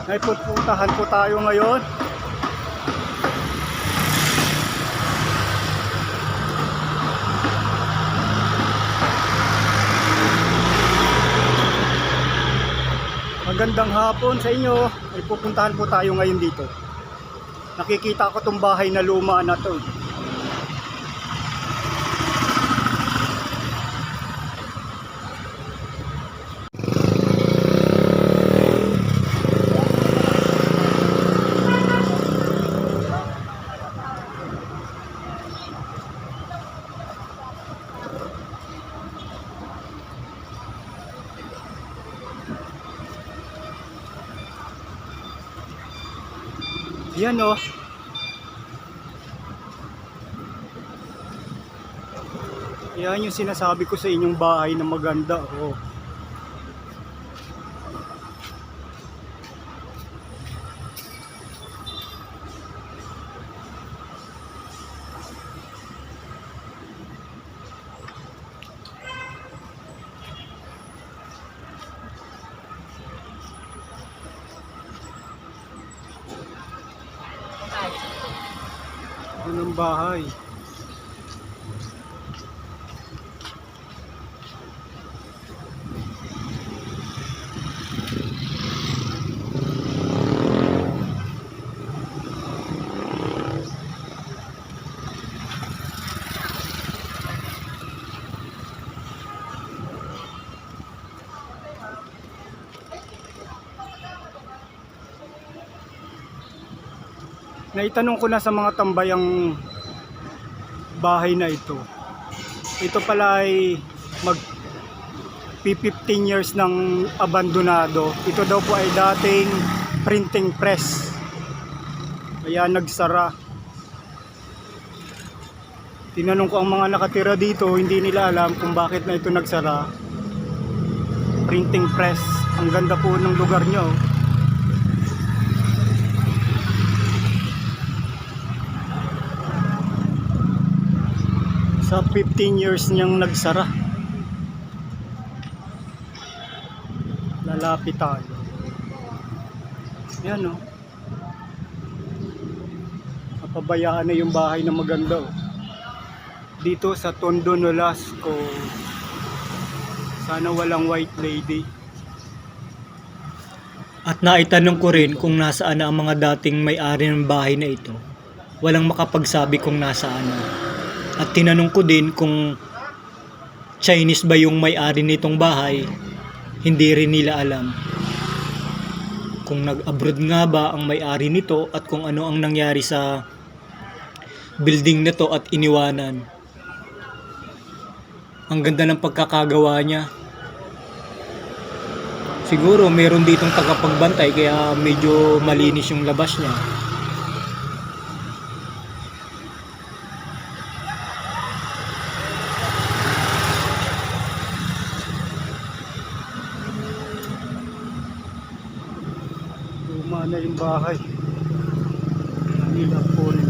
Ay pupuntahan po tayo ngayon. Magandang hapon sa inyo. Ay pupuntahan po tayo ngayon dito. Nakikita ko tong bahay na luma na to. Yan o. Yan yung sinasabi ko sa inyong bahay na maganda o. Yan ang bahay. Naitanong ko na sa mga tambayang bahay na ito. Ito pala ay mag 15 years ng abandonado. Ito daw po ay dating printing press. Kaya nagsara. Tinanong ko ang mga nakatira dito, hindi nila alam kung bakit na ito nagsara. Printing press. Ang ganda po ng lugar nyo. Sa 15 years niyang nagsara. Lalapit tayo. Yan o. Napabayaan na yung bahay na maganda o. Dito sa Tondo, Nolasco. Sana walang white lady. At naitanong ko rin kung nasaan na ang mga dating may-ari ng bahay na ito. Walang makapagsabi kung nasaan na. At tinanong ko din kung Chinese ba yung may-ari nitong bahay. Hindi rin nila alam. Kung nag-abroad nga ba ang may-ari nito at kung ano ang nangyari sa building na to at iniwanan. Ang ganda ng pagkakagawa niya. Siguro meron ditong tagapagbantay kaya medyo malinis yung labas niya. Luma na yung bahay. Nila po rin.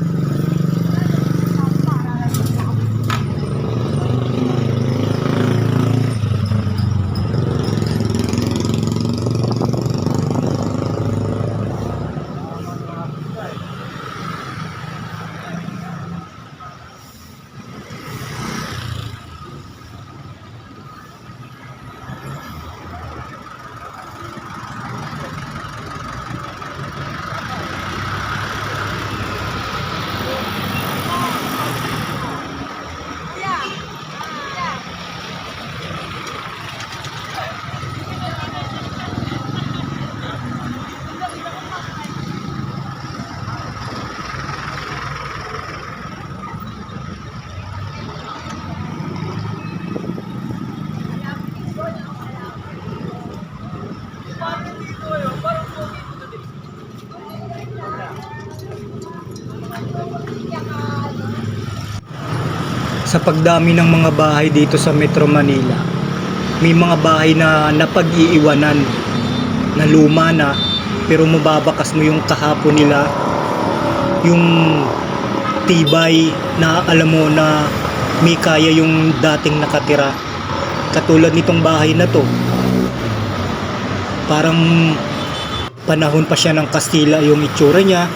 Sa pagdami ng mga bahay dito sa Metro Manila, may mga bahay na napag-iiwanan na luma na, pero mababakas mo yung kahapon nila, yung tibay na alam mo na may kaya yung dating nakatira. Katulad nitong bahay na to, parang panahon pa siya ng Kastila yung itsura niya,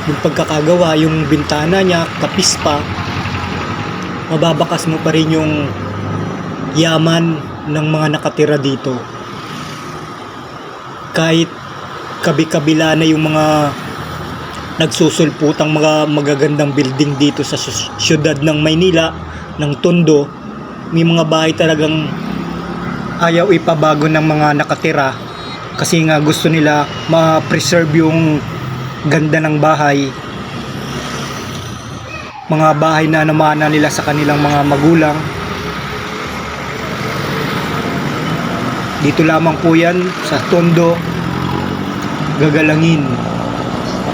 yung pagkakagawa, yung bintana niya, kapis pa, mababakas mo pa rin yung yaman ng mga nakatira dito. Kahit kabi-kabila na yung mga nagsusulputang mga magagandang building dito sa syudad ng Maynila, ng Tondo, may mga bahay talagang ayaw ipabago ng mga nakatira kasi nga gusto nila ma-preserve yung ganda ng bahay, mga bahay na namana nila sa kanilang mga magulang. Dito lamang po yan sa Tondo, Gagalangin.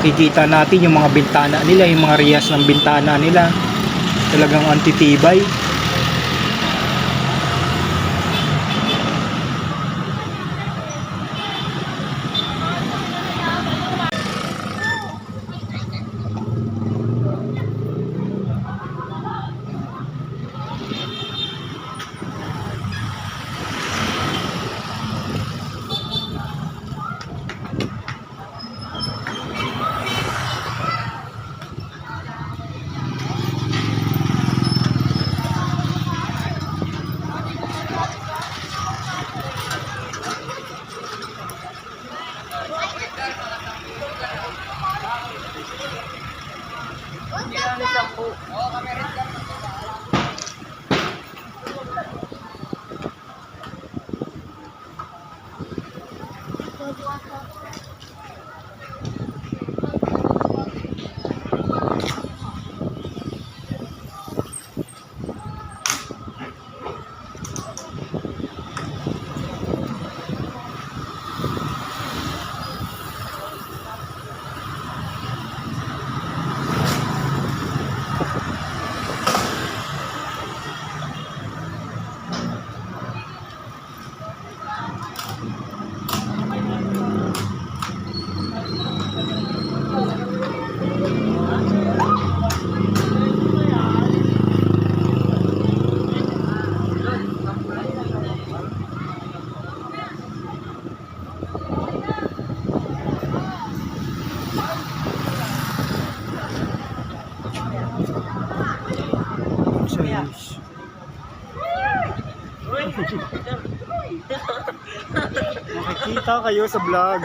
Makikita natin yung mga bintana nila, yung mga riyas ng bintana nila, talagang antitibay. Makikita kayo sa vlog.